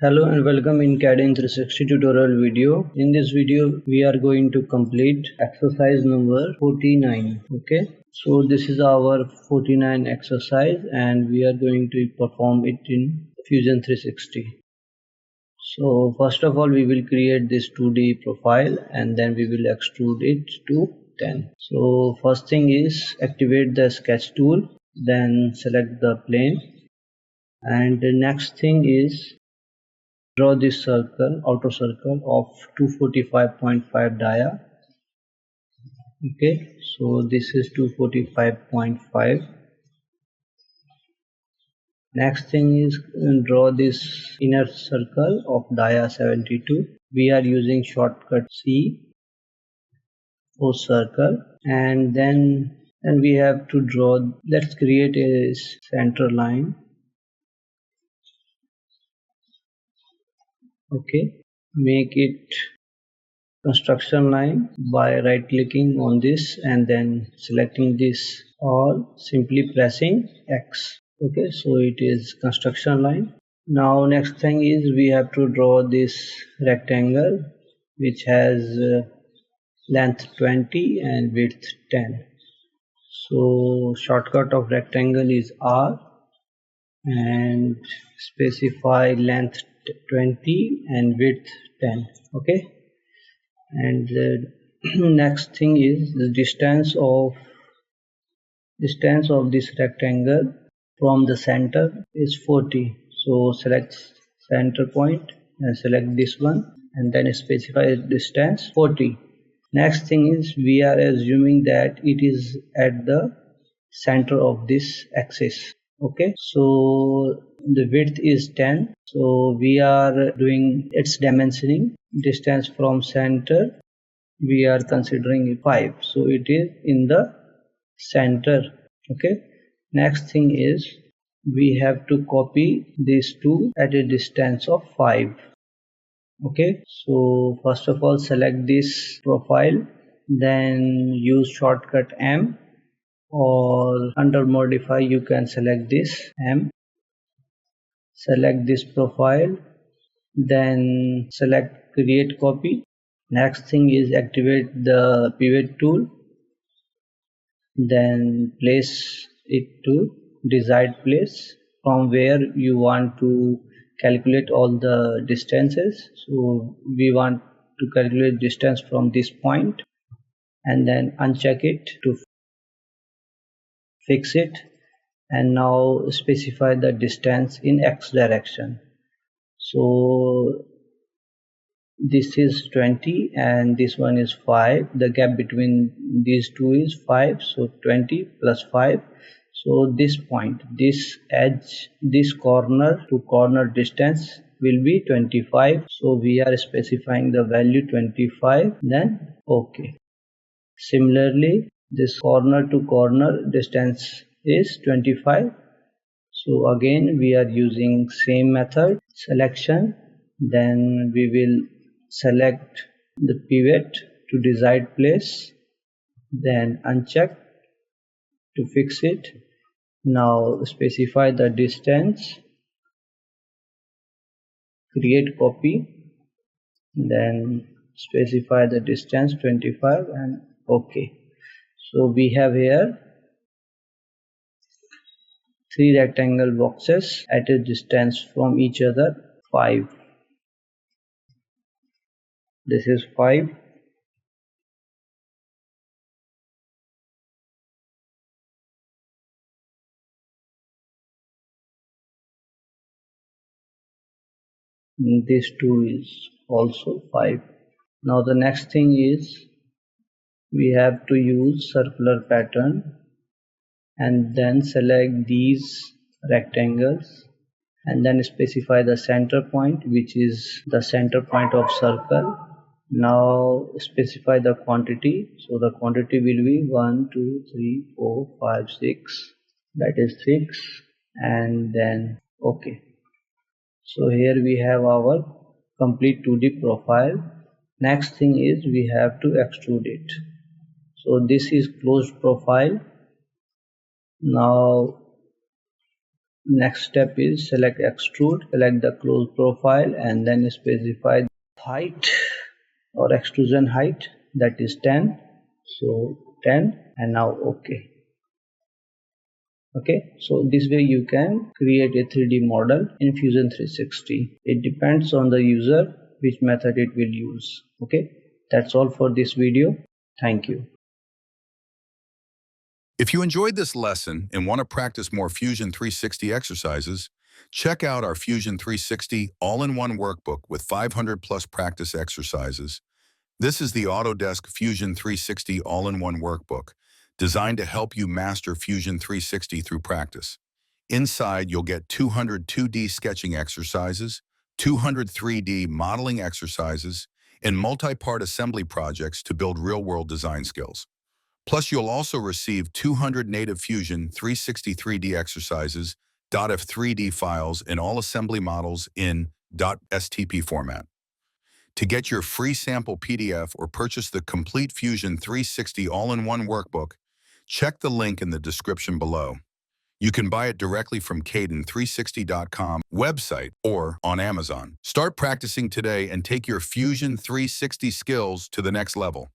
Hello and welcome in CAD in 360 tutorial video. In this video we are going to complete exercise number 49. Okay, so this is our 49 exercise and we are going to perform it in Fusion 360. So first of all we will create this 2D profile and then we will extrude it to 10. So first thing is activate the sketch tool, then select the plane, and the next thing is draw this circle, outer circle of 245.5 dia. Okay, so this is 245.5. Next thing is draw this inner circle of dia 72. We are using shortcut C for circle, and then we have to draw. Let's create a center line. Okay, make it construction line by right clicking on this and then selecting this or simply pressing X. Okay, so it is construction line. Now next thing is we have to draw this rectangle which has length 20 and width 10. So shortcut of rectangle is R and specify length 20 and width 10. Okay, and the next thing is the distance of this rectangle from the center is 40. So select center point and select this one and then specify distance 40. Next thing is we are assuming that it is at the center of this axis. Okay, so the width is 10, so we are doing its dimensioning. Distance from center we are considering 5, so it is in the center. Okay, next thing is we have to copy these two at a distance of 5. Okay, so first of all select this profile, then use shortcut M, or under modify you can select this M. Select this profile, then select create copy. Next thing is activate the pivot tool, then place it to desired place from where you want to calculate all the distances. So we want to calculate distance from this point and then uncheck it to fix it, and now specify the distance in X direction. So this is 20 and this one is 5. The gap between these two is 5, so 20 plus 5. So this point, this edge, this corner to corner distance will be 25. So we are specifying the value 25, then OK. Similarly, this corner to corner distance is 25. So again we are using same method, selection, then we will select the pivot to desired place, then uncheck to fix it. Now specify the distance, create copy, then specify the distance 25 and OK. So we have here 3 rectangle boxes at a distance from each other 5. This is 5. This 2 is also 5. Now the next thing is we have to use circular pattern and then select these rectangles and then specify the center point, which is the center point of circle. Now specify the quantity. So the quantity will be 1 2 3 4 5 6, that is 6, and then OK. So here we have our complete 2D profile. Next thing is we have to extrude it. So this is closed profile. Now Next step is select extrude, select the close profile and then specify height or extrusion height, that is 10. So 10 and now OK. Okay, so this way you can create a 3D model in Fusion 360. It depends on the user which method it will use. Okay, that's all for this video. Thank you. If you enjoyed this lesson and want to practice more Fusion 360 exercises, check out our Fusion 360 all-in-one workbook with 500 plus practice exercises. This is the Autodesk Fusion 360 all-in-one workbook, designed to help you master Fusion 360 through practice. Inside, you'll get 200 2D sketching exercises, 200 3D modeling exercises, and multi-part assembly projects to build real-world design skills. Plus, you'll also receive 200 native Fusion 360 3D exercises, .f3D files, and all assembly models in .stp format. To get your free sample PDF or purchase the complete Fusion 360 all-in-one workbook, check the link in the description below. You can buy it directly from Caden360.com website or on Amazon. Start practicing today and take your Fusion 360 skills to the next level.